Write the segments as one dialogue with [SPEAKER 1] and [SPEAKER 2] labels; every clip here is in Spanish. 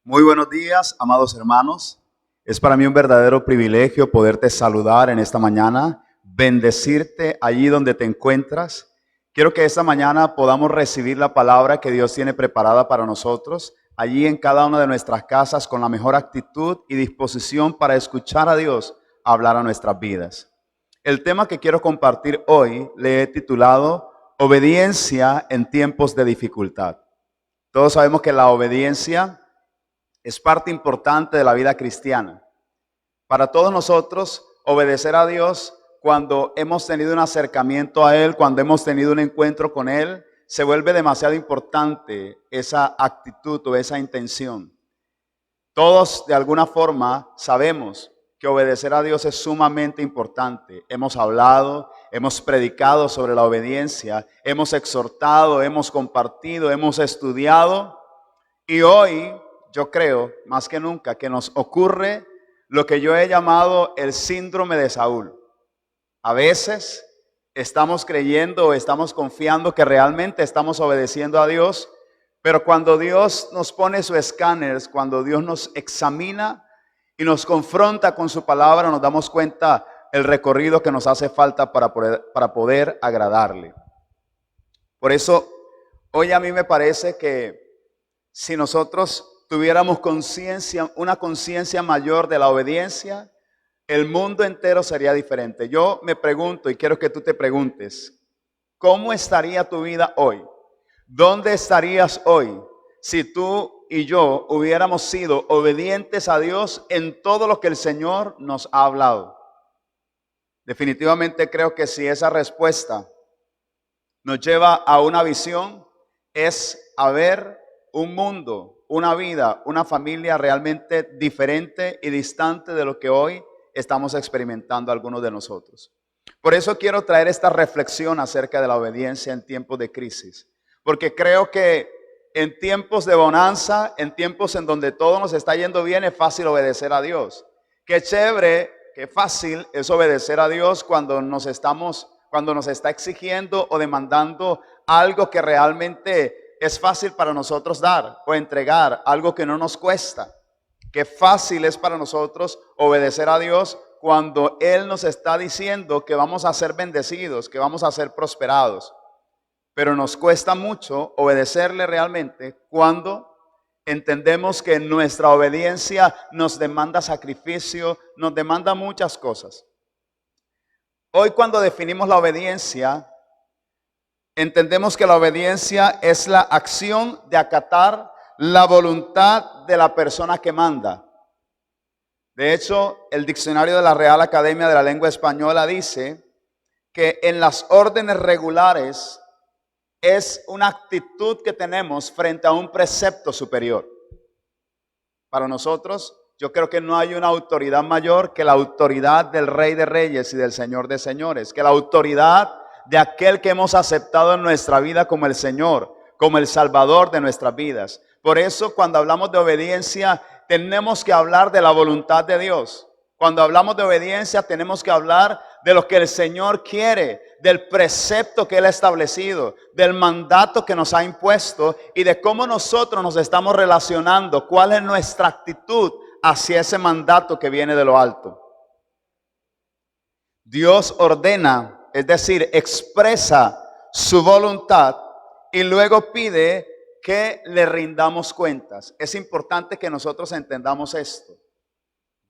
[SPEAKER 1] Muy buenos días, amados hermanos. Es para mí un verdadero privilegio poderte saludar en esta mañana, bendecirte allí donde te encuentras. Quiero que esta mañana podamos recibir la palabra que Dios tiene preparada para nosotros, allí en cada una de nuestras casas, con la mejor actitud y disposición para escuchar a Dios hablar a nuestras vidas. El tema que quiero compartir hoy le he titulado Obediencia en tiempos de dificultad. Todos sabemos que la obediencia es parte importante de la vida cristiana. Para todos nosotros, obedecer a Dios cuando hemos tenido un acercamiento a Él, cuando hemos tenido un encuentro con Él, se vuelve demasiado importante esa actitud o esa intención. Todos de alguna forma sabemos que obedecer a Dios es sumamente importante. Hemos hablado, hemos predicado sobre la obediencia, hemos exhortado, hemos compartido, hemos estudiado y hoy yo creo, más que nunca, que nos ocurre lo que yo he llamado el síndrome de Saúl. A veces estamos creyendo o estamos confiando que realmente estamos obedeciendo a Dios, pero cuando Dios nos pone su escáner, cuando Dios nos examina y nos confronta con su palabra, nos damos cuenta el recorrido que nos hace falta para poder agradarle. Por eso, hoy a mí me parece que si nosotros tuviéramos una conciencia mayor de la obediencia, el mundo entero sería diferente. Yo me pregunto y quiero que tú te preguntes, ¿cómo estaría tu vida hoy? ¿Dónde estarías hoy si tú y yo hubiéramos sido obedientes a Dios en todo lo que el Señor nos ha hablado? Definitivamente creo que si esa respuesta nos lleva a una visión, es a ver un mundo, una vida, una familia realmente diferente y distante de lo que hoy estamos experimentando algunos de nosotros. Por eso quiero traer esta reflexión acerca de la obediencia en tiempos de crisis, porque creo que en tiempos de bonanza, en tiempos en donde todo nos está yendo bien, es fácil obedecer a Dios. Qué chévere, qué fácil es obedecer a Dios cuando nos está exigiendo o demandando algo que realmente es fácil para nosotros dar o entregar, algo que no nos cuesta. Qué fácil es para nosotros obedecer a Dios cuando Él nos está diciendo que vamos a ser bendecidos, que vamos a ser prosperados. Pero nos cuesta mucho obedecerle realmente cuando entendemos que nuestra obediencia nos demanda sacrificio, nos demanda muchas cosas. Hoy cuando definimos la obediencia, entendemos que la obediencia es la acción de acatar la voluntad de la persona que manda. De hecho, el diccionario de la Real Academia de la Lengua Española dice que en las órdenes regulares es una actitud que tenemos frente a un precepto superior. Para nosotros, yo creo que no hay una autoridad mayor que la autoridad del Rey de Reyes y del Señor de Señores, que la autoridad de aquel que hemos aceptado en nuestra vida como el Señor, como el Salvador de nuestras vidas. Por eso cuando hablamos de obediencia tenemos que hablar de la voluntad de Dios. Cuando hablamos de obediencia tenemos que hablar de lo que el Señor quiere, del precepto que Él ha establecido, del mandato que nos ha impuesto y de cómo nosotros nos estamos relacionando, cuál es nuestra actitud hacia ese mandato que viene de lo alto. Dios ordena, es decir, expresa su voluntad y luego pide que le rindamos cuentas. Es importante que nosotros entendamos esto.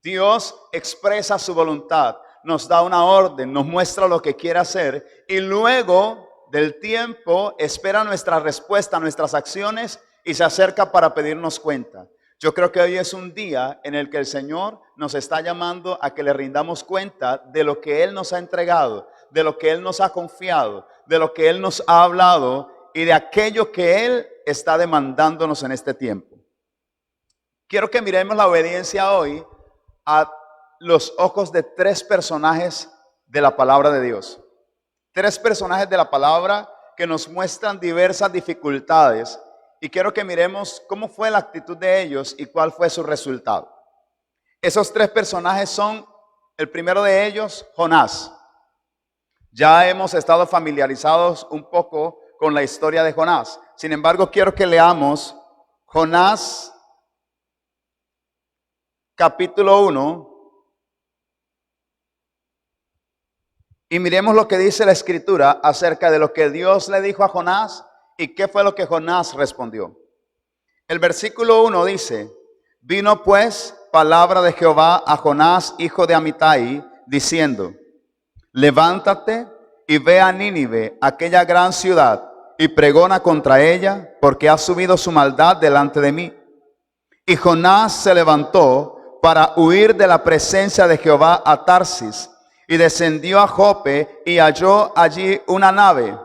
[SPEAKER 1] Dios expresa su voluntad, nos da una orden, nos muestra lo que quiere hacer y luego del tiempo espera nuestra respuesta, nuestras acciones y se acerca para pedirnos cuenta. Yo creo que hoy es un día en el que el Señor nos está llamando a que le rindamos cuenta de lo que Él nos ha entregado, de lo que Él nos ha confiado, de lo que Él nos ha hablado y de aquello que Él está demandándonos en este tiempo. Quiero que miremos la obediencia hoy a los ojos de tres personajes de la palabra de Dios. Tres personajes de la palabra que nos muestran diversas dificultades y quiero que miremos cómo fue la actitud de ellos y cuál fue su resultado. Esos tres personajes son, el primero de ellos, Jonás. Ya hemos estado familiarizados un poco con la historia de Jonás. Sin embargo, quiero que leamos Jonás capítulo 1, y miremos lo que dice la Escritura acerca de lo que Dios le dijo a Jonás y qué fue lo que Jonás respondió. El versículo 1 dice: vino pues palabra de Jehová a Jonás, hijo de Amitai, diciendo: levántate y ve a Nínive, aquella gran ciudad, y pregona contra ella, porque ha subido su maldad delante de mí. Y Jonás se levantó para huir de la presencia de Jehová a Tarsis, y descendió a Jope y halló allí una nave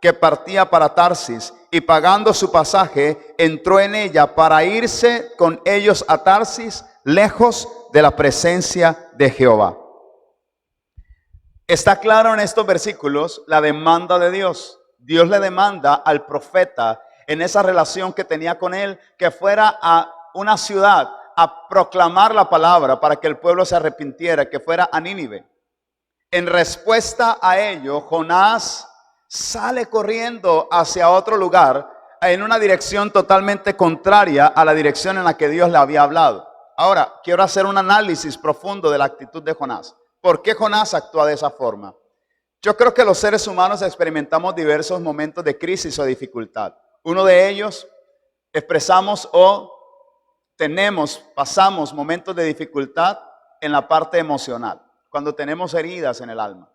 [SPEAKER 1] que partía para Tarsis, y pagando su pasaje, entró en ella para irse con ellos a Tarsis, lejos de la presencia de Jehová. Está claro en estos versículos la demanda de Dios. Dios le demanda al profeta, en esa relación que tenía con él, que fuera a una ciudad a proclamar la palabra para que el pueblo se arrepintiera, que fuera a Nínive. En respuesta a ello, Jonás sale corriendo hacia otro lugar en una dirección totalmente contraria a la dirección en la que Dios le había hablado. Ahora, quiero hacer un análisis profundo de la actitud de Jonás. ¿Por qué Jonás actúa de esa forma? Yo creo que los seres humanos experimentamos diversos momentos de crisis o dificultad. Uno de ellos, expresamos o pasamos momentos de dificultad en la parte emocional, cuando tenemos heridas en el alma.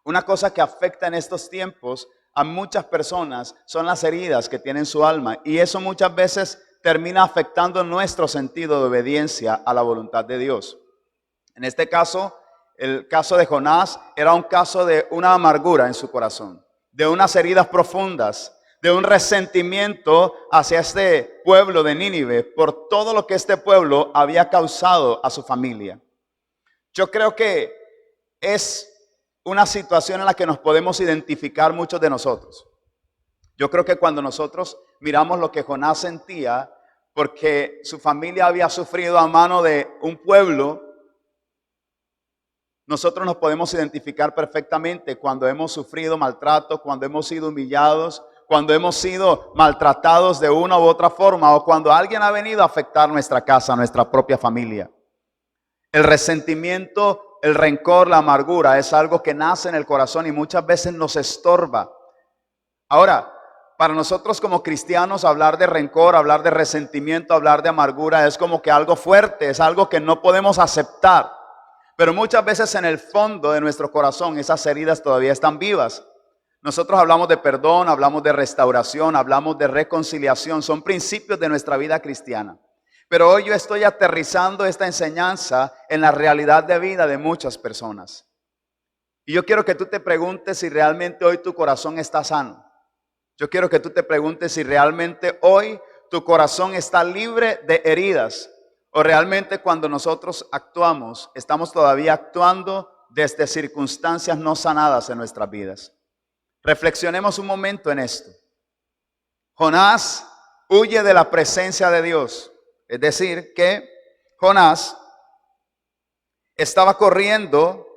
[SPEAKER 1] Una cosa que afecta en estos tiempos a muchas personas son las heridas que tienen su alma, y eso muchas veces termina afectando nuestro sentido de obediencia a la voluntad de Dios. En este caso, el caso de Jonás era un caso de una amargura en su corazón, de unas heridas profundas, de un resentimiento hacia este pueblo de Nínive por todo lo que este pueblo había causado a su familia. Yo creo que es una situación en la que nos podemos identificar muchos de nosotros. Yo creo que cuando nosotros miramos lo que Jonás sentía, porque su familia había sufrido a mano de un pueblo, nosotros nos podemos identificar perfectamente cuando hemos sufrido maltrato, cuando hemos sido humillados, cuando hemos sido maltratados de una u otra forma, o cuando alguien ha venido a afectar nuestra casa, nuestra propia familia. El resentimiento, el rencor, la amargura es algo que nace en el corazón y muchas veces nos estorba. Ahora, para nosotros como cristianos, hablar de rencor, hablar de resentimiento, hablar de amargura es como que algo fuerte, es algo que no podemos aceptar. Pero muchas veces en el fondo de nuestro corazón esas heridas todavía están vivas. Nosotros hablamos de perdón, hablamos de restauración, hablamos de reconciliación. Son principios de nuestra vida cristiana. Pero hoy yo estoy aterrizando esta enseñanza en la realidad de vida de muchas personas. Y yo quiero que tú te preguntes si realmente hoy tu corazón está sano. Yo quiero que tú te preguntes si realmente hoy tu corazón está libre de heridas. O realmente cuando nosotros actuamos, estamos todavía actuando desde circunstancias no sanadas en nuestras vidas. Reflexionemos un momento en esto. Jonás huye de la presencia de Dios. Es decir, que Jonás estaba corriendo,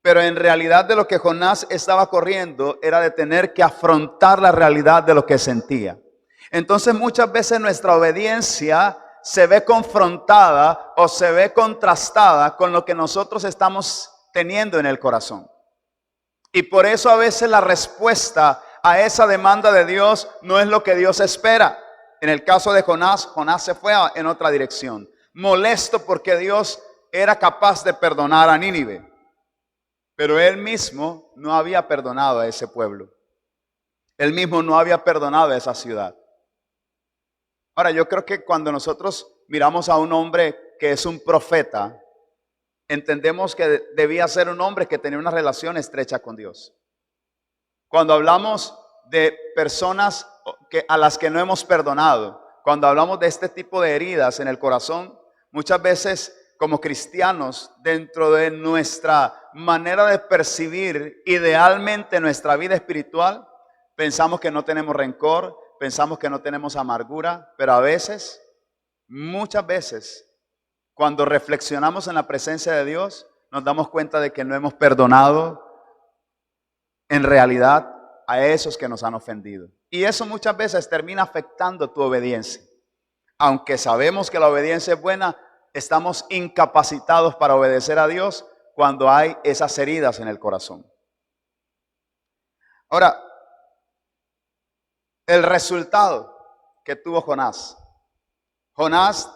[SPEAKER 1] pero en realidad de lo que Jonás estaba corriendo era de tener que afrontar la realidad de lo que sentía. Entonces muchas veces nuestra obediencia se ve confrontada o se ve contrastada con lo que nosotros estamos teniendo en el corazón. Y por eso a veces la respuesta a esa demanda de Dios no es lo que Dios espera. En el caso de Jonás, Jonás se fue en otra dirección, molesto porque Dios era capaz de perdonar a Nínive. Pero él mismo no había perdonado a ese pueblo. Él mismo no había perdonado a esa ciudad. Ahora, yo creo que cuando nosotros miramos a un hombre que es un profeta, entendemos que debía ser un hombre que tenía una relación estrecha con Dios. Cuando hablamos de personas a las que no hemos perdonado, cuando hablamos de este tipo de heridas en el corazón, muchas veces como cristianos, dentro de nuestra manera de percibir idealmente nuestra vida espiritual, pensamos que no tenemos rencor, pensamos que no tenemos amargura, pero a veces, muchas veces, cuando reflexionamos en la presencia de Dios, nos damos cuenta de que no hemos perdonado en realidad a esos que nos han ofendido. Y eso muchas veces termina afectando tu obediencia. aunque sabemos que la obediencia es buena, estamos incapacitados para obedecer a Dios cuando hay esas heridas en el corazón. Ahora, el resultado que tuvo Jonás. Jonás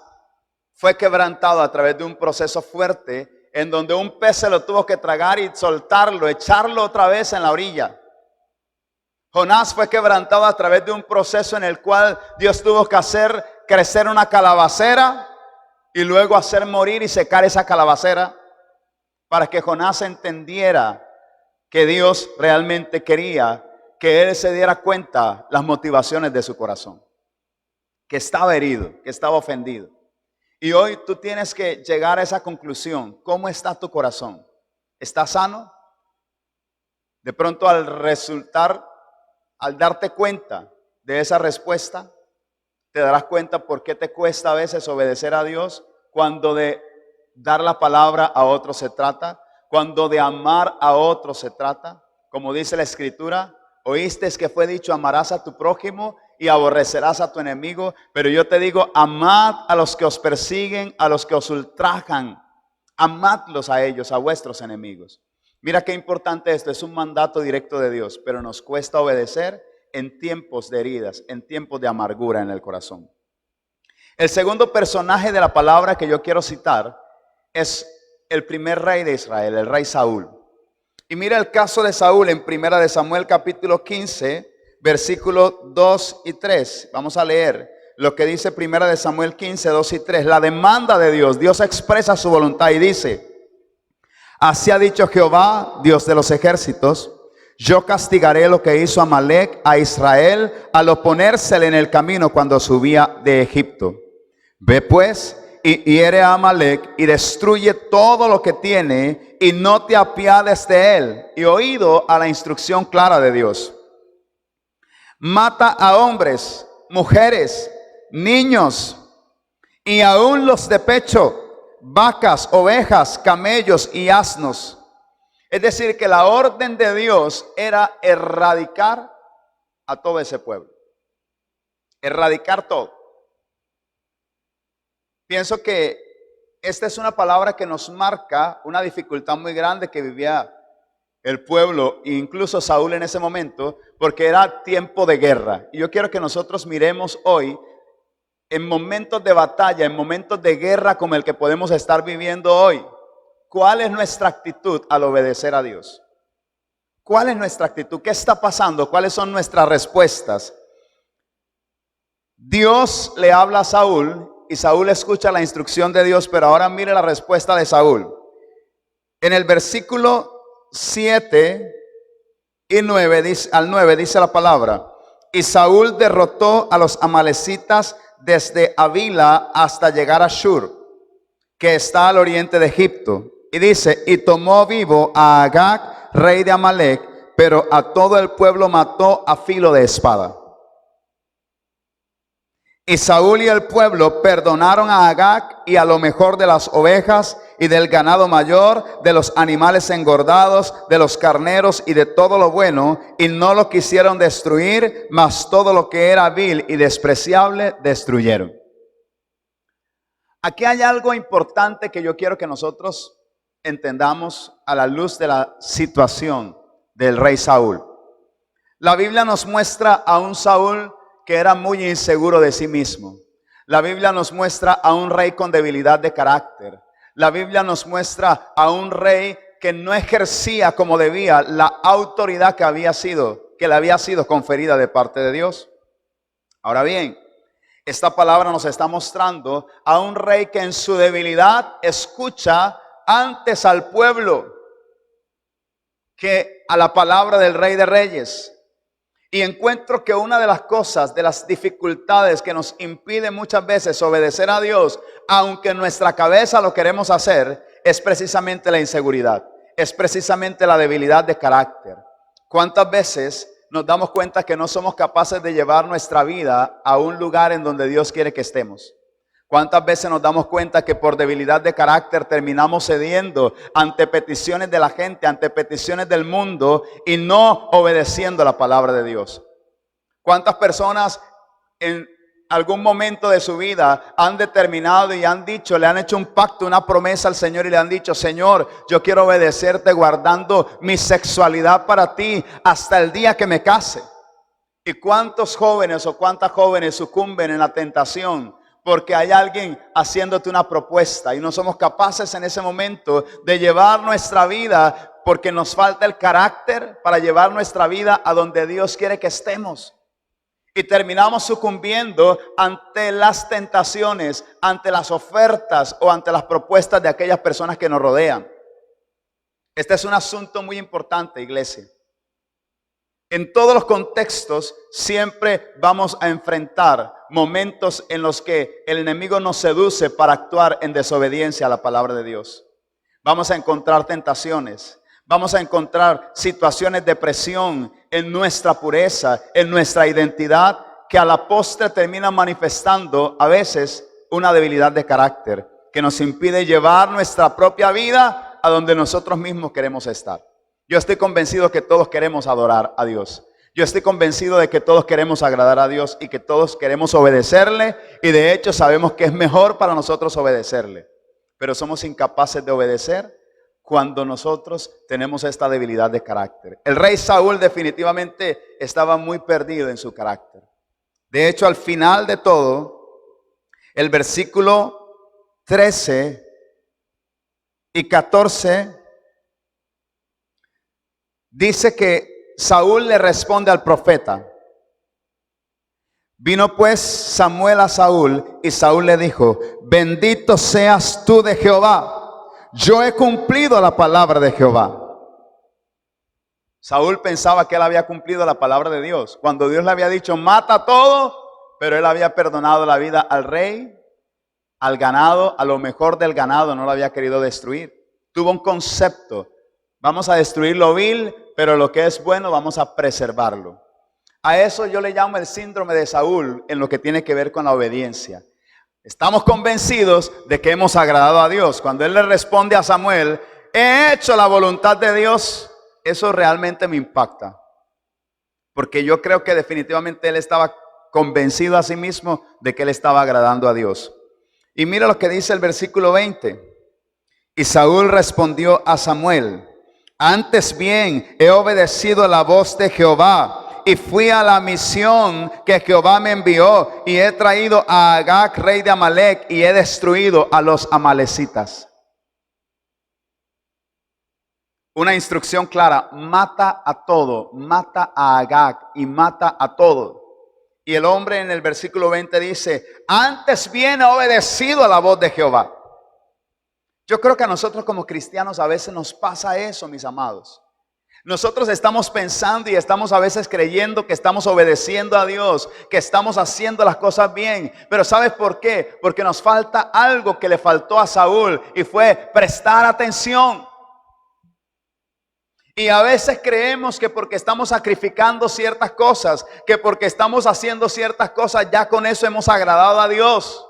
[SPEAKER 1] fue quebrantado a través de un proceso fuerte en donde un pez se lo tuvo que tragar y soltarlo, echarlo otra vez en la orilla. Jonás fue quebrantado a través de un proceso en el cual Dios tuvo que hacer crecer una calabacera y luego hacer morir y secar esa calabacera para que Jonás entendiera que Dios realmente quería que él se diera cuenta las motivaciones de su corazón, que estaba herido, que estaba ofendido. Y hoy tú tienes que llegar a esa conclusión. ¿Cómo está tu corazón? ¿Está sano? De pronto al darte cuenta de esa respuesta, te darás cuenta por qué te cuesta a veces obedecer a Dios cuando de dar la palabra a otro se trata, cuando de amar a otro se trata. Como dice la Escritura, oíste que fue dicho, amarás a tu prójimo y aborrecerás a tu enemigo. Pero yo te digo, amad a los que os persiguen, a los que os ultrajan. Amadlos a ellos, a vuestros enemigos. Mira qué importante esto, es un mandato directo de Dios, pero nos cuesta obedecer en tiempos de heridas, en tiempos de amargura en el corazón. El segundo personaje de la palabra que yo quiero citar es el primer rey de Israel, el rey Saúl. Y mira el caso de Saúl en 1 Samuel capítulo 15, versículos 2 y 3. Vamos a leer lo que dice 1 Samuel 15, 2 y 3. La demanda de Dios. Dios expresa su voluntad y dice: así ha dicho Jehová, Dios de los ejércitos: yo castigaré lo que hizo Amalec a Israel al oponérsele en el camino cuando subía de Egipto. Ve pues y hiere a Amalec y destruye todo lo que tiene y no te apiades de él. Y oído a la instrucción clara de Dios. Mata a hombres, mujeres, niños y aún los de pecho, vacas, ovejas, camellos y asnos. Es decir, que la orden de Dios era erradicar a todo ese pueblo. Erradicar todo. Pienso que esta es una palabra que nos marca una dificultad muy grande que vivía el pueblo, incluso Saúl en ese momento, porque era tiempo de guerra. Y yo quiero que nosotros miremos hoy, en momentos de batalla, en momentos de guerra como el que podemos estar viviendo hoy, ¿cuál es nuestra actitud al obedecer a Dios? ¿Cuál es nuestra actitud? ¿Qué está pasando? ¿Cuáles son nuestras respuestas? Dios le habla a Saúl y Saúl escucha la instrucción de Dios, pero ahora mire la respuesta de Saúl. En el versículo 7 y 9, al 9 dice la palabra: y Saúl derrotó a los amalecitas desde Avila hasta llegar a Shur, que está al oriente de Egipto. Y dice: y tomó vivo a Agag, rey de Amalec, pero a todo el pueblo mató a filo de espada. Y Saúl y el pueblo perdonaron a Agag y a lo mejor de las ovejas y del ganado mayor, de los animales engordados, de los carneros y de todo lo bueno, y no lo quisieron destruir, mas todo lo que era vil y despreciable destruyeron. Aquí hay algo importante que yo quiero que nosotros entendamos a la luz de la situación del rey Saúl. La Biblia nos muestra a un Saúl que era muy inseguro de sí mismo. La Biblia nos muestra a un rey con debilidad de carácter. La Biblia nos muestra a un rey que no ejercía como debía la autoridad que le había sido conferida de parte de Dios. Ahora bien, esta palabra nos está mostrando a un rey que en su debilidad escucha antes al pueblo que a la palabra del Rey de Reyes. Y encuentro que una de las cosas, de las dificultades que nos impide muchas veces obedecer a Dios, aunque en nuestra cabeza lo queremos hacer, es precisamente la inseguridad, es precisamente la debilidad de carácter. ¿Cuántas veces nos damos cuenta que no somos capaces de llevar nuestra vida a un lugar en donde Dios quiere que estemos? ¿Cuántas veces nos damos cuenta que por debilidad de carácter terminamos cediendo ante peticiones de la gente, ante peticiones del mundo y no obedeciendo la palabra de Dios? ¿Cuántas personas en algún momento de su vida han determinado y han dicho, le han hecho un pacto, una promesa al Señor y le han dicho: Señor, yo quiero obedecerte guardando mi sexualidad para ti hasta el día que me case. ¿Y cuántos jóvenes o cuántas jóvenes sucumben en la tentación? Porque hay alguien haciéndote una propuesta y no somos capaces en ese momento de llevar nuestra vida, porque nos falta el carácter para llevar nuestra vida a donde Dios quiere que estemos. Y terminamos sucumbiendo ante las tentaciones, ante las ofertas o ante las propuestas de aquellas personas que nos rodean. Este es un asunto muy importante, iglesia. En todos los contextos siempre vamos a enfrentar momentos en los que el enemigo nos seduce para actuar en desobediencia a la palabra de Dios. Vamos a encontrar tentaciones, vamos a encontrar situaciones de presión en nuestra pureza, en nuestra identidad, que a la postre terminan manifestando a veces una debilidad de carácter que nos impide llevar nuestra propia vida a donde nosotros mismos queremos estar. Yo estoy convencido que todos queremos adorar a Dios. Yo estoy convencido de que todos queremos agradar a Dios y que todos queremos obedecerle, y de hecho sabemos que es mejor para nosotros obedecerle. Pero somos incapaces de obedecer cuando nosotros tenemos esta debilidad de carácter. El rey Saúl definitivamente estaba muy perdido en su carácter. De hecho, al final de todo, el versículo 13 y 14 dice que Saúl le responde al profeta. Vino pues Samuel a Saúl y Saúl le dijo: bendito seas tú de Jehová, yo he cumplido la palabra de Jehová. Saúl pensaba que él había cumplido la palabra de Dios, cuando Dios le había dicho: mata todo, pero él había perdonado la vida al rey, al ganado, a lo mejor del ganado no lo había querido destruir. Tuvo un concepto: vamos a destruir lo vil, pero lo que es bueno vamos a preservarlo. A eso yo le llamo el síndrome de Saúl en lo que tiene que ver con la obediencia. Estamos convencidos de que hemos agradado a Dios. Cuando él le responde a Samuel: he hecho la voluntad de Dios, eso realmente me impacta. Porque yo creo que definitivamente él estaba convencido a sí mismo de que él estaba agradando a Dios. Y mira lo que dice el versículo 20. Y Saúl respondió a Samuel: antes bien he obedecido la voz de Jehová y fui a la misión que Jehová me envió, y he traído a Agag, rey de Amalec, y he destruido a los amalecitas. Una instrucción clara: mata a todo, mata a Agag y mata a todo. Y el hombre en el versículo 20 dice: antes bien he obedecido a la voz de Jehová. Yo creo que a nosotros como cristianos a veces nos pasa eso, mis amados. Nosotros estamos pensando y estamos a veces creyendo que estamos obedeciendo a Dios, que estamos haciendo las cosas bien. Pero ¿sabes por qué? Porque nos falta algo que le faltó a Saúl, y fue prestar atención. Y a veces creemos que porque estamos sacrificando ciertas cosas, que porque estamos haciendo ciertas cosas, ya con eso hemos agradado a Dios.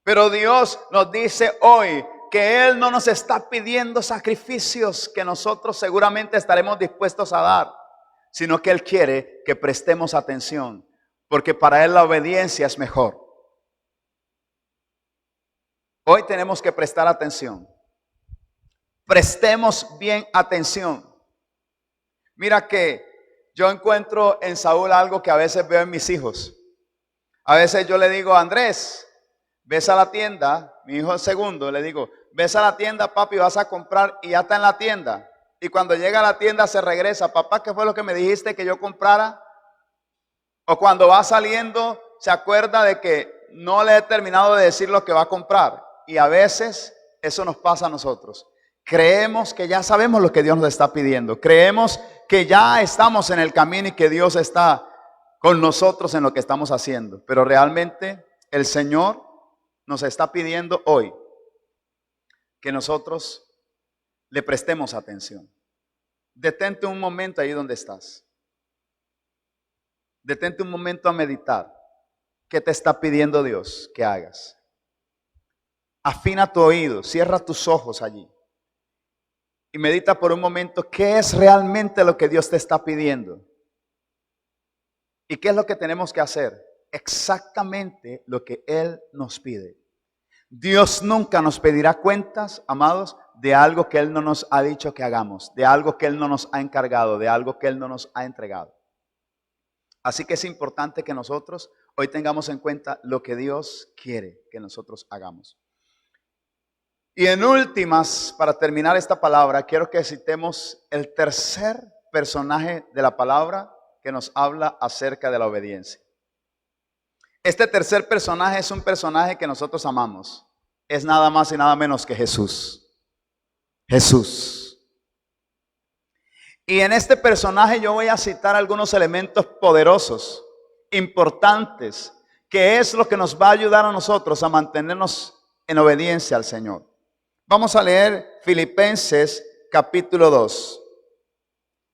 [SPEAKER 1] Pero Dios nos dice hoy que Él no nos está pidiendo sacrificios que nosotros seguramente estaremos dispuestos a dar, sino que Él quiere que prestemos atención, porque para Él la obediencia es mejor. Hoy tenemos que prestar atención. Prestemos bien atención. Mira que yo encuentro en Saúl algo que a veces veo en mis hijos. A veces yo le digo: Andrés, ves a la tienda. Mi hijo segundo, le digo: ves a la tienda, papi, vas a comprar, y ya está en la tienda. Y cuando llega a la tienda se regresa: papá, ¿qué fue lo que me dijiste que yo comprara? O cuando va saliendo se acuerda de que no le he terminado de decir lo que va a comprar. Y a veces eso nos pasa a nosotros. Creemos que ya sabemos lo que Dios nos está pidiendo. Creemos que ya estamos en el camino y que Dios está con nosotros en lo que estamos haciendo. Pero realmente el Señor nos está pidiendo hoy que nosotros le prestemos atención. Detente un momento ahí donde estás. Detente un momento a meditar. ¿Qué te está pidiendo Dios que hagas? Afina tu oído, cierra tus ojos allí. Y medita por un momento qué es realmente lo que Dios te está pidiendo. ¿Y qué es lo que tenemos que hacer? exactamente lo que Él nos pide. Dios nunca nos pedirá cuentas, amados, de algo que Él no nos ha dicho que hagamos, de algo que Él no nos ha encargado, de algo que Él no nos ha entregado. Así que es importante que nosotros hoy tengamos en cuenta lo que Dios quiere que nosotros hagamos. Y en últimas, para terminar esta palabra, quiero que citemos el tercer personaje de la palabra que nos habla acerca de la obediencia. Este tercer personaje es un personaje que nosotros amamos. Es nada más y nada menos que Jesús. Jesús. Y en este personaje yo voy a citar algunos elementos poderosos, importantes, que es lo que nos va a ayudar a nosotros a mantenernos en obediencia al Señor. Vamos a leer Filipenses capítulo 2.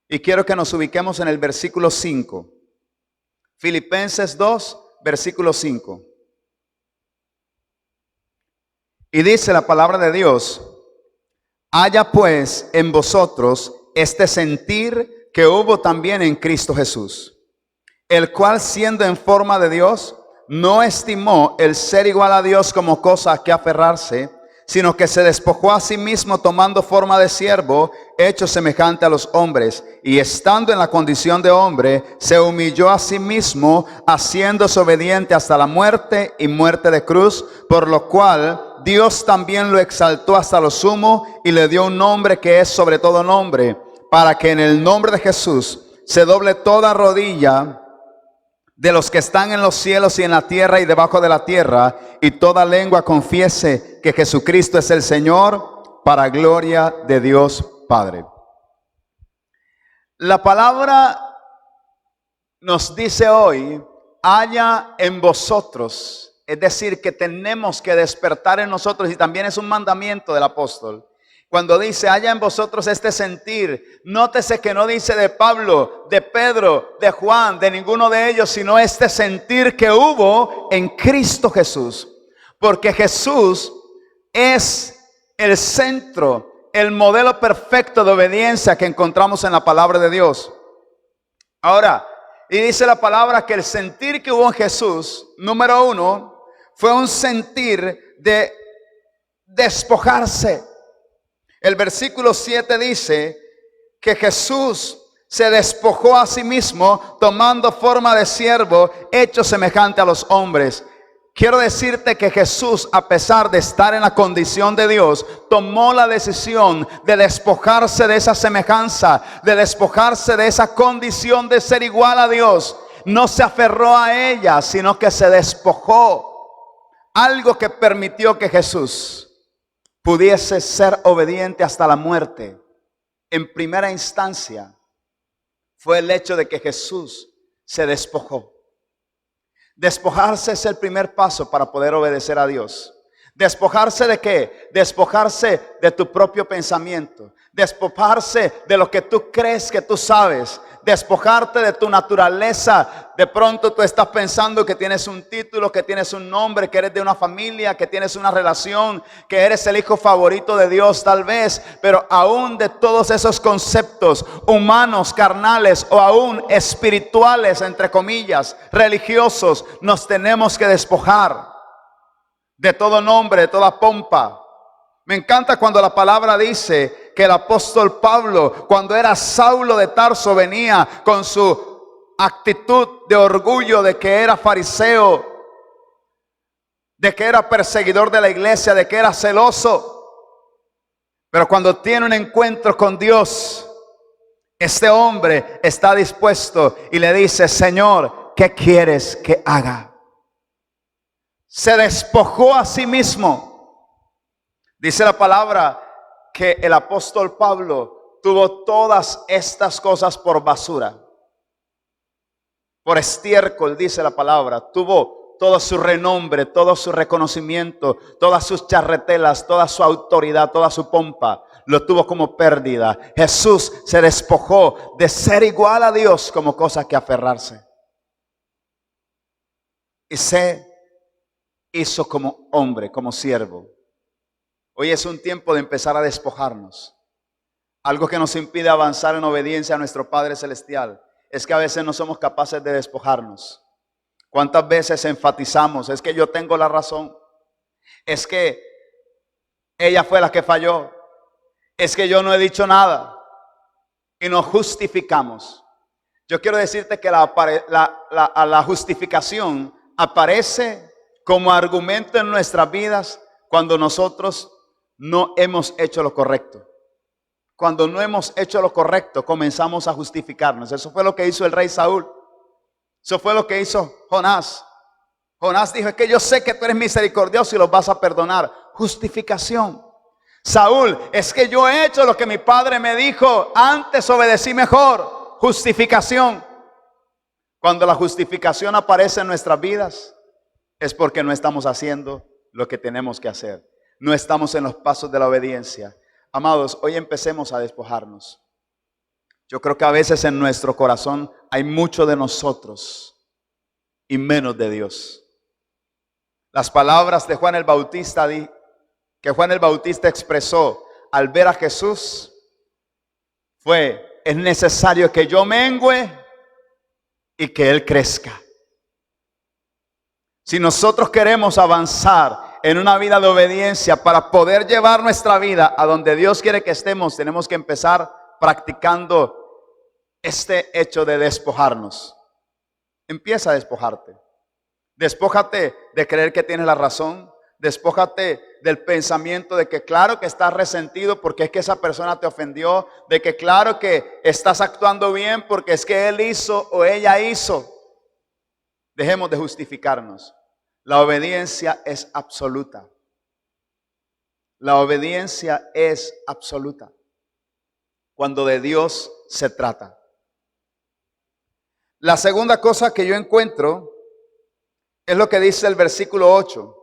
[SPEAKER 1] Y quiero que nos ubiquemos en el versículo 5. Filipenses 2, versículo 5. Y dice la palabra de Dios: haya pues en vosotros este sentir que hubo también en Cristo Jesús, el cual siendo en forma de Dios, no estimó el ser igual a Dios como cosa a que aferrarse, sino que se despojó a sí mismo tomando forma de siervo, hecho semejante a los hombres, y estando en la condición de hombre, se humilló a sí mismo, haciéndose obediente hasta la muerte y muerte de cruz, por lo cual Dios también lo exaltó hasta lo sumo y le dio un nombre que es sobre todo nombre, para que en el nombre de Jesús se doble toda rodilla de los que están en los cielos y en la tierra y debajo de la tierra, y toda lengua confiese que Jesucristo es el Señor, para gloria de Dios Padre. La palabra nos dice hoy: haya en vosotros, es decir, que tenemos que despertar en nosotros, y también es un mandamiento del apóstol. Cuando dice haya en vosotros este sentir, nótese que no dice de Pablo, de Pedro, de Juan, de ninguno de ellos, sino este sentir que hubo en Cristo Jesús. Porque Jesús es el centro, el modelo perfecto de obediencia que encontramos en la palabra de Dios. Ahora, y dice la palabra que el sentir que hubo en Jesús, número uno, fue un sentir de despojarse. El versículo 7 dice que Jesús se despojó a sí mismo, tomando forma de siervo, hecho semejante a los hombres. Quiero decirte que Jesús, a pesar de estar en la condición de Dios, tomó la decisión de despojarse de esa semejanza, de despojarse de esa condición de ser igual a Dios. No se aferró a ella, sino que se despojó. Algo que permitió que Jesús pudiese ser obediente hasta la muerte, en primera instancia, fue el hecho de que Jesús se despojó. Despojarse es el primer paso para poder obedecer a Dios. ¿Despojarse de qué? Despojarse de tu propio pensamiento. Despojarse de lo que tú crees que tú sabes. Despojarte de tu naturaleza. De pronto tú estás pensando que tienes un título, que tienes un nombre, que eres de una familia, que tienes una relación, que eres el hijo favorito de Dios tal vez. Pero aún de todos esos conceptos humanos, carnales o aún espirituales, entre comillas, religiosos, nos tenemos que despojar de todo nombre, de toda pompa. Me encanta cuando la palabra dice que el apóstol Pablo, cuando era Saulo de Tarso, venía con su actitud de orgullo de que era fariseo, de que era perseguidor de la iglesia, de que era celoso. Pero cuando tiene un encuentro con Dios, este hombre está dispuesto y le dice: Señor, ¿qué quieres que haga? Se despojó a sí mismo. Dice la palabra que el apóstol Pablo tuvo todas estas cosas por basura, por estiércol, dice la palabra. Tuvo todo su renombre, todo su reconocimiento, todas sus charretelas, toda su autoridad, toda su pompa, lo tuvo como pérdida. Jesús se despojó de ser igual a Dios como cosa que aferrarse, y se hizo como hombre, como siervo. Hoy es un tiempo de empezar a despojarnos. Algo que nos impide avanzar en obediencia a nuestro Padre Celestial es que a veces no somos capaces de despojarnos. ¿Cuántas veces enfatizamos? Es que yo tengo la razón. Es que ella fue la que falló. Es que yo no he dicho nada. Y nos justificamos. Yo quiero decirte que la justificación aparece como argumento en nuestras vidas cuando nosotros no hemos hecho lo correcto. Cuando no hemos hecho lo correcto, comenzamos a justificarnos. Eso fue lo que hizo el rey Saúl. Eso fue lo que hizo Jonás. Jonás dijo, es que yo sé que tú eres misericordioso y los vas a perdonar. Justificación. Saúl, es que yo he hecho lo que mi padre me dijo, antes obedecí mejor. Justificación. Cuando la justificación aparece en nuestras vidas, es porque no estamos haciendo lo que tenemos que hacer. No estamos en los pasos de la obediencia. Amados, hoy empecemos a despojarnos. Yo creo que a veces en nuestro corazón hay mucho de nosotros y menos de Dios. Las palabras de Juan el Bautista, que Juan el Bautista expresó al ver a Jesús, fue: es necesario que yo mengüe y que Él crezca. Si nosotros queremos avanzar en una vida de obediencia para poder llevar nuestra vida a donde Dios quiere que estemos, tenemos que empezar practicando este hecho de despojarnos. Empieza a despojarte. Despójate de creer que tienes la razón. Despójate del pensamiento de que claro que estás resentido porque es que esa persona te ofendió. De que claro que estás actuando bien porque es que él hizo o ella hizo. Dejemos de justificarnos. La obediencia es absoluta. La obediencia es absoluta cuando de Dios se trata. La segunda cosa que yo encuentro es lo que dice el versículo 8.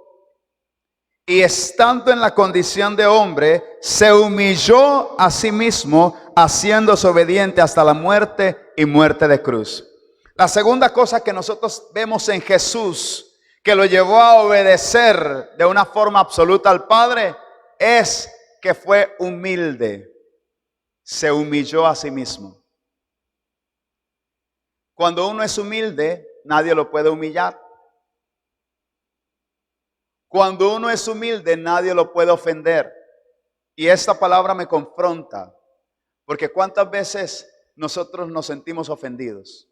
[SPEAKER 1] Y estando en la condición de hombre, se humilló a sí mismo, haciéndose obediente hasta la muerte y muerte de cruz. La segunda cosa que nosotros vemos en Jesús, que lo llevó a obedecer de una forma absoluta al Padre, es que fue humilde. Se humilló a sí mismo. Cuando uno es humilde, nadie lo puede humillar. Cuando uno es humilde, nadie lo puede ofender. Y esta palabra me confronta, porque ¿cuántas veces nosotros nos sentimos ofendidos?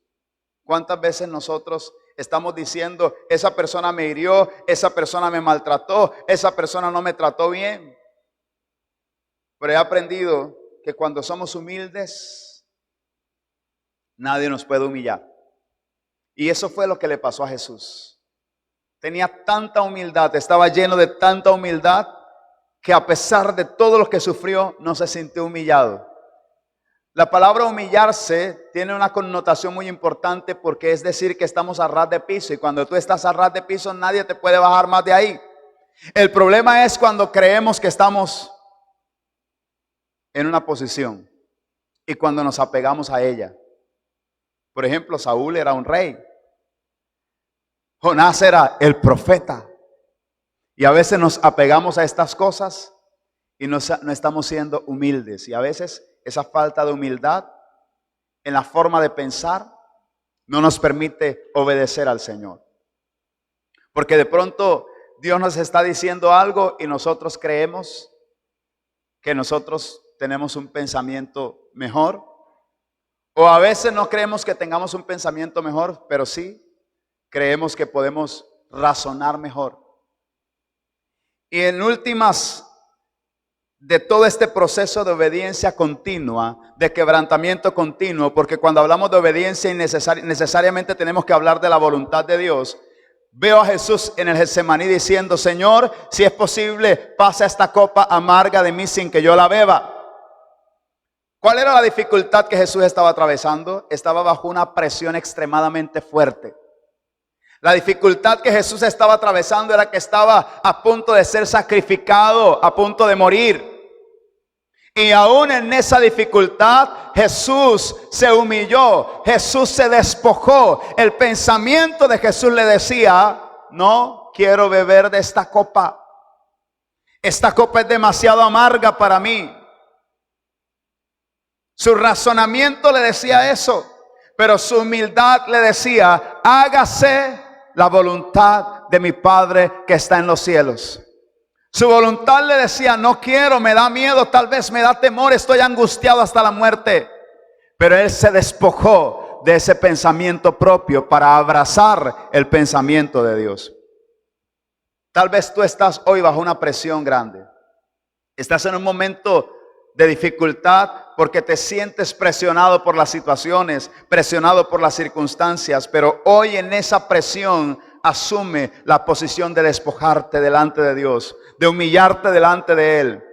[SPEAKER 1] ¿Cuántas veces nosotros estamos diciendo, esa persona me hirió, esa persona me maltrató, esa persona no me trató bien? Pero he aprendido que cuando somos humildes, nadie nos puede humillar. Y eso fue lo que le pasó a Jesús. Tenía tanta humildad, estaba lleno de tanta humildad, que a pesar de todo lo que sufrió, no se sintió humillado. La palabra humillarse tiene una connotación muy importante, porque es decir que estamos a ras de piso, y cuando tú estás a ras de piso, nadie te puede bajar más de ahí. El problema es cuando creemos que estamos en una posición y cuando nos apegamos a ella. Por ejemplo, Saúl era un rey. Jonás era el profeta. Y a veces nos apegamos a estas cosas y no estamos siendo humildes. Y a veces esa falta de humildad en la forma de pensar no nos permite obedecer al Señor. Porque de pronto Dios nos está diciendo algo y nosotros creemos que nosotros tenemos un pensamiento mejor. O a veces no creemos que tengamos un pensamiento mejor, pero sí creemos que podemos razonar mejor. Y en últimas, de todo este proceso de obediencia continua, de quebrantamiento continuo, porque cuando hablamos de obediencia necesariamente tenemos que hablar de la voluntad de Dios. Veo a Jesús en el Getsemaní diciendo, Señor, si es posible, pasa esta copa amarga de mí sin que yo la beba. ¿Cuál era la dificultad que Jesús estaba atravesando? Estaba bajo una presión extremadamente fuerte. La dificultad que Jesús estaba atravesando era que estaba a punto de ser sacrificado, a punto de morir. Y aún en esa dificultad, Jesús se humilló, Jesús se despojó. El pensamiento de Jesús le decía, no quiero beber de esta copa. Esta copa es demasiado amarga para mí. Su razonamiento le decía eso, pero su humildad le decía, hágase la voluntad de mi Padre que está en los cielos. Su voluntad le decía, no quiero, me da miedo, tal vez me da temor, estoy angustiado hasta la muerte. Pero él se despojó de ese pensamiento propio para abrazar el pensamiento de Dios. Tal vez tú estás hoy bajo una presión grande. Estás en un momento de dificultad porque te sientes presionado por las situaciones, presionado por las circunstancias. Pero hoy en esa presión asume la posición de despojarte delante de Dios, de humillarte delante de Él.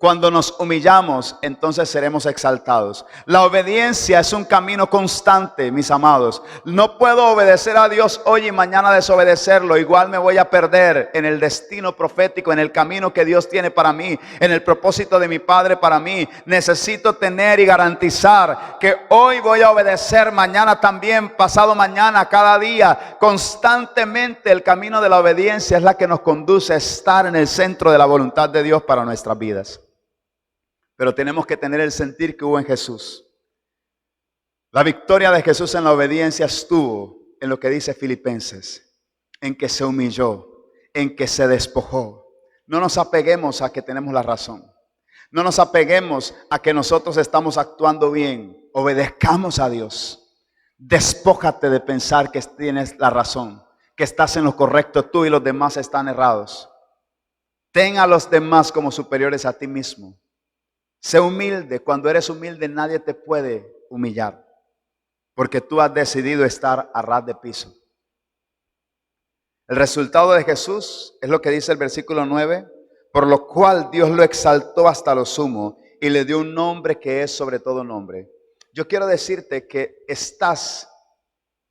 [SPEAKER 1] Cuando nos humillamos, entonces seremos exaltados. La obediencia es un camino constante, mis amados. No puedo obedecer a Dios hoy y mañana desobedecerlo. Igual me voy a perder en el destino profético, en el camino que Dios tiene para mí, en el propósito de mi Padre para mí. Necesito tener y garantizar que hoy voy a obedecer, mañana también, pasado mañana, cada día. Constantemente el camino de la obediencia es la que nos conduce a estar en el centro de la voluntad de Dios para nuestras vidas. Pero tenemos que tener el sentir que hubo en Jesús. La victoria de Jesús en la obediencia estuvo en lo que dice Filipenses, en que se humilló, en que se despojó. No nos apeguemos a que tenemos la razón. No nos apeguemos a que nosotros estamos actuando bien. Obedezcamos a Dios. Despójate de pensar que tienes la razón, que estás en lo correcto tú y los demás están errados. Ten a los demás como superiores a ti mismo. Sé humilde. Cuando eres humilde nadie te puede humillar, porque tú has decidido estar a ras de piso. El resultado de Jesús es lo que dice el versículo 9, por lo cual Dios lo exaltó hasta lo sumo y le dio un nombre que es sobre todo nombre. Yo quiero decirte que estás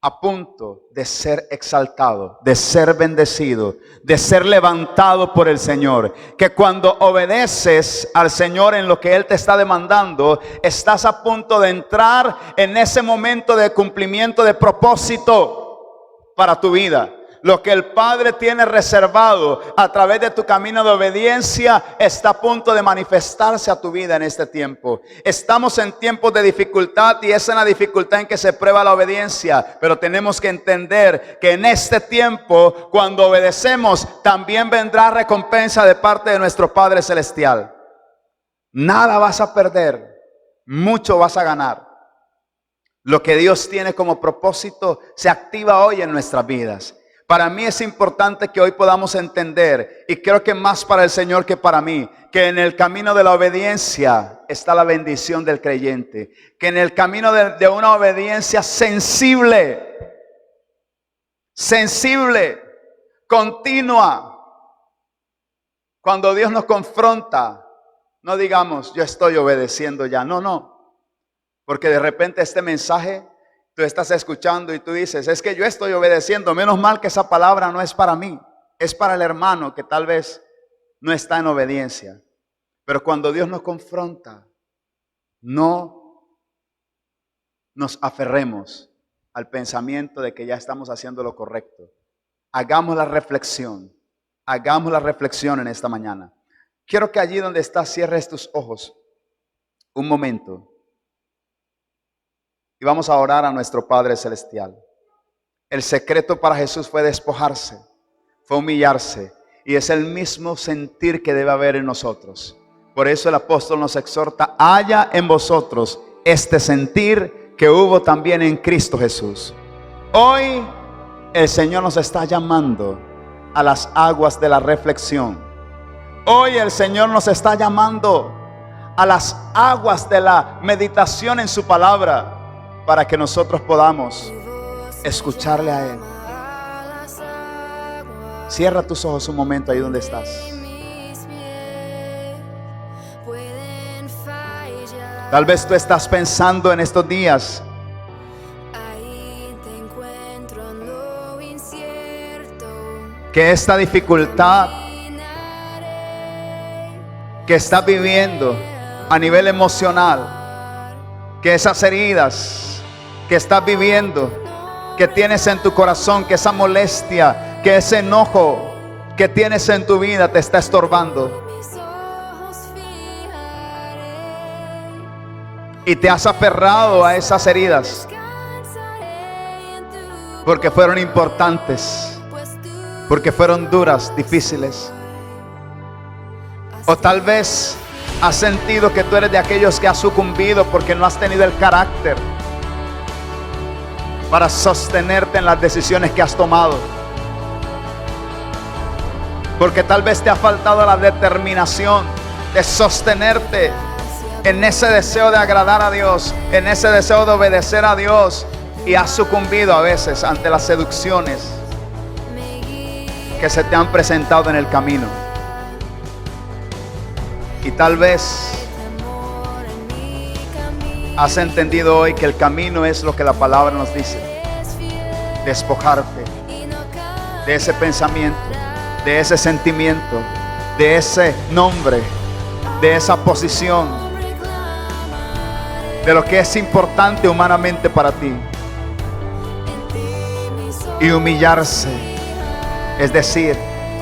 [SPEAKER 1] a punto de ser exaltado, de ser bendecido, de ser levantado por el Señor. Que cuando obedeces al Señor en lo que Él te está demandando, estás a punto de entrar en ese momento de cumplimiento de propósito para tu vida. Lo que el Padre tiene reservado a través de tu camino de obediencia está a punto de manifestarse a tu vida en este tiempo. Estamos en tiempos de dificultad y es en la dificultad en que se prueba la obediencia. Pero tenemos que entender que en este tiempo, cuando obedecemos, también vendrá recompensa de parte de nuestro Padre Celestial. Nada vas a perder, mucho vas a ganar. Lo que Dios tiene como propósito se activa hoy en nuestras vidas. Para mí es importante que hoy podamos entender, y creo que más para el Señor que para mí, que en el camino de la obediencia está la bendición del creyente. Que en el camino de una obediencia sensible, continua, cuando Dios nos confronta, no digamos, yo estoy obedeciendo ya. No. Porque de repente este mensaje tú estás escuchando y tú dices, es que yo estoy obedeciendo. Menos mal que esa palabra no es para mí, es para el hermano que tal vez no está en obediencia. Pero cuando Dios nos confronta, no nos aferremos al pensamiento de que ya estamos haciendo lo correcto. Hagamos la reflexión en esta mañana. Quiero que allí donde estás cierres tus ojos un momento. Y vamos a orar a nuestro Padre Celestial. El secreto para Jesús fue despojarse, fue humillarse. Y es el mismo sentir que debe haber en nosotros. Por eso el apóstol nos exhorta, haya en vosotros este sentir que hubo también en Cristo Jesús. Hoy el Señor nos está llamando a las aguas de la reflexión. Hoy el Señor nos está llamando a las aguas de la meditación en su palabra, para que nosotros podamos escucharle a Él. Cierra tus ojos un momento ahí donde estás. Tal vez tú estás pensando en estos días que esta dificultad que estás viviendo a nivel emocional, que esas heridas que estás viviendo, que tienes en tu corazón, que esa molestia, que ese enojo que tienes en tu vida te está estorbando. Y te has aferrado a esas heridas porque fueron importantes. porque fueron duras, difíciles. O tal vez has sentido que tú eres de aquellos que has sucumbido porque no has tenido el carácter para sostenerte en las decisiones que has tomado. Porque tal vez te ha faltado la determinación de sostenerte en ese deseo de agradar a Dios, en ese deseo de obedecer a Dios, y has sucumbido a veces ante las seducciones que se te han presentado en el camino. Y tal vez has entendido hoy que el camino es lo que la palabra nos dice: despojarte de ese pensamiento, de ese sentimiento, de ese nombre, de esa posición, de lo que es importante humanamente para ti, y humillarse, es decir,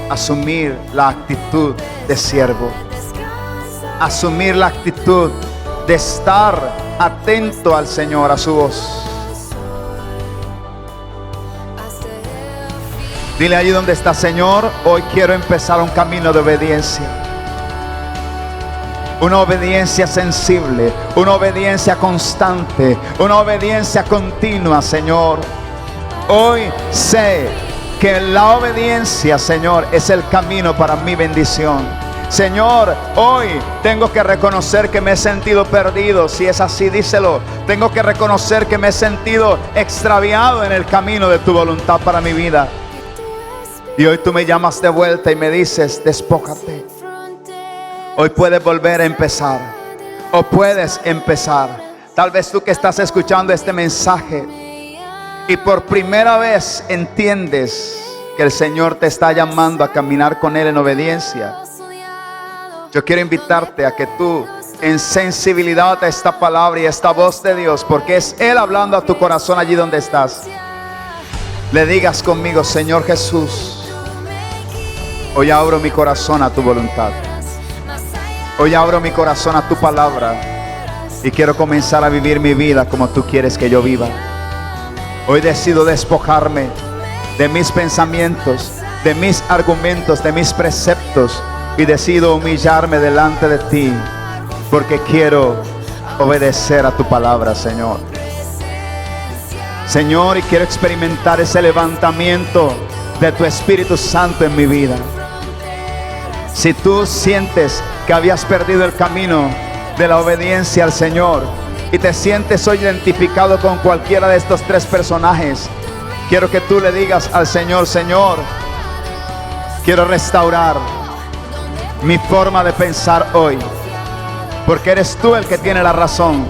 [SPEAKER 1] asumir la actitud de siervo, asumir la actitud de estar atento al Señor, a su voz. Dile allí donde está: Señor, hoy quiero empezar un camino de obediencia. Una obediencia sensible, una obediencia constante, una obediencia continua, Señor. Hoy sé que la obediencia, Señor, es el camino para mi bendición. Señor, hoy tengo que reconocer que me he sentido perdido. Si es así, díselo. Tengo que reconocer que me he sentido extraviado en el camino de tu voluntad para mi vida. Y hoy tú me llamas de vuelta y me dices: despójate. Hoy puedes volver a empezar, o puedes empezar. Tal vez tú que estás escuchando este mensaje y por primera vez entiendes que el Señor te está llamando a caminar con Él en obediencia. Yo quiero invitarte a que tú, en sensibilidad a esta palabra y a esta voz de Dios, porque es Él hablando a tu corazón allí donde estás, le digas conmigo: Señor Jesús, hoy abro mi corazón a tu voluntad. Hoy abro mi corazón a tu palabra y quiero comenzar a vivir mi vida como tú quieres que yo viva. Hoy decido despojarme de mis pensamientos, de mis argumentos, de mis preceptos, y decido humillarme delante de ti porque quiero obedecer a tu palabra, Señor. Señor, y quiero experimentar ese levantamiento de tu Espíritu Santo en mi vida. Si tú sientes que habías perdido el camino de la obediencia al Señor y te sientes hoy identificado con cualquiera de estos tres personajes, quiero que tú le digas al Señor: Señor, quiero restaurar mi forma de pensar hoy, porque eres tú el que tiene la razón.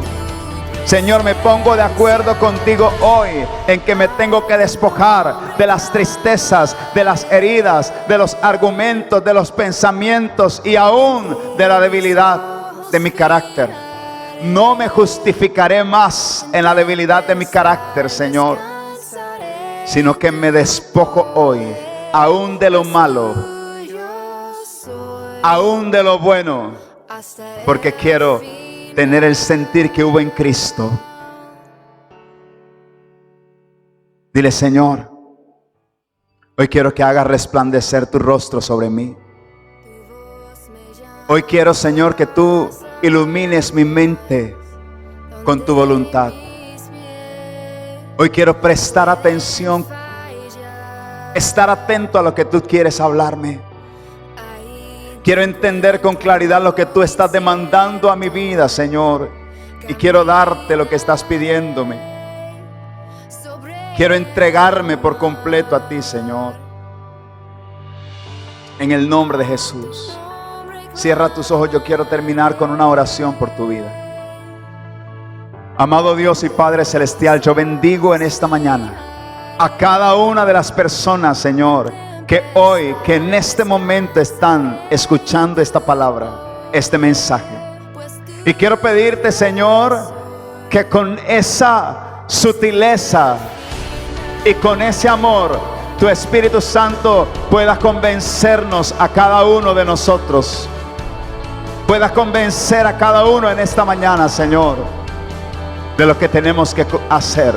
[SPEAKER 1] Señor, me pongo de acuerdo contigo hoy en que me tengo que despojar de las tristezas, de las heridas, de los argumentos, de los pensamientos y aún de la debilidad de mi carácter. No me justificaré más en la debilidad de mi carácter, Señor, sino que me despojo hoy aún de lo malo, aún de lo bueno, porque quiero tener el sentir que hubo en Cristo. Dile: Señor, hoy quiero que hagas resplandecer tu rostro sobre mí. Hoy quiero, Señor, que tú ilumines mi mente con tu voluntad. Hoy quiero prestar atención, estar atento a lo que tú quieres hablarme. Quiero entender con claridad lo que tú estás demandando a mi vida, Señor, y quiero darte lo que estás pidiéndome. Quiero entregarme por completo a ti, Señor. En el nombre de Jesús. Cierra tus ojos, yo quiero terminar con una oración por tu vida. Amado Dios y Padre Celestial, yo bendigo en esta mañana a cada una de las personas, Señor, que hoy, que en este momento están escuchando esta palabra, este mensaje. Y quiero pedirte, Señor, que con esa sutileza y con ese amor, tu Espíritu Santo pueda convencernos a cada uno de nosotros. Pueda convencer a cada uno en esta mañana, Señor, de lo que tenemos que hacer,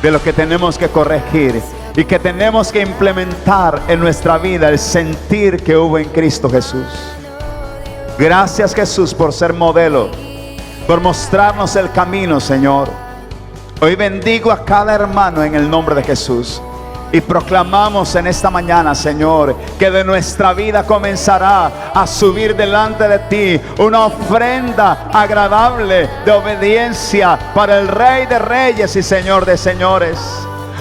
[SPEAKER 1] de lo que tenemos que corregir y que tenemos que implementar en nuestra vida el sentir que hubo en Cristo Jesús. Gracias, Jesús, por ser modelo, por mostrarnos el camino, Señor. Hoy bendigo a cada hermano en el nombre de Jesús. Y proclamamos en esta mañana, Señor, que de nuestra vida comenzará a subir delante de ti una ofrenda agradable de obediencia para el Rey de Reyes y Señor de Señores.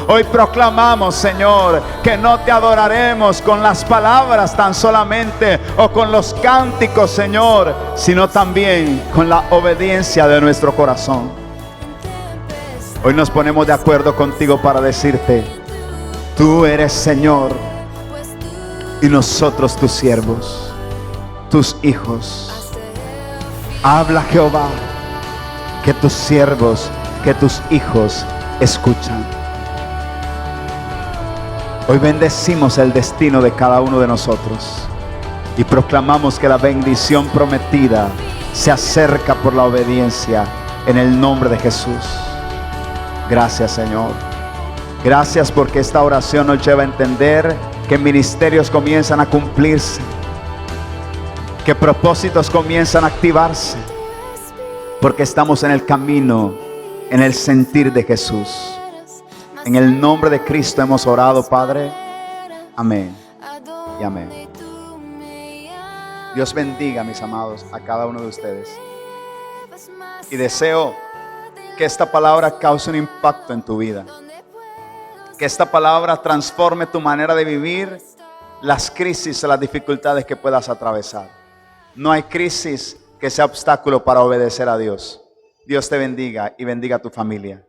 [SPEAKER 1] Hoy proclamamos, Señor, que no te adoraremos con las palabras tan solamente o con los cánticos, Señor, sino también con la obediencia de nuestro corazón. Hoy nos ponemos de acuerdo contigo para decirte: tú eres Señor y nosotros tus siervos, tus hijos. Habla, Jehová, que tus siervos, que tus hijos escuchan. Hoy bendecimos el destino de cada uno de nosotros y proclamamos que la bendición prometida se acerca por la obediencia en el nombre de Jesús. Gracias, Señor. Gracias porque esta oración nos lleva a entender que ministerios comienzan a cumplirse, que propósitos comienzan a activarse, porque estamos en el camino, en el sentir de Jesús. En el nombre de Cristo hemos orado, Padre. Amén y amén. Dios bendiga, mis amados, a cada uno de ustedes. Y deseo que esta palabra cause un impacto en tu vida. Que esta palabra transforme tu manera de vivir las crisis, las dificultades que puedas atravesar. No hay crisis que sea obstáculo para obedecer a Dios. Dios te bendiga y bendiga a tu familia.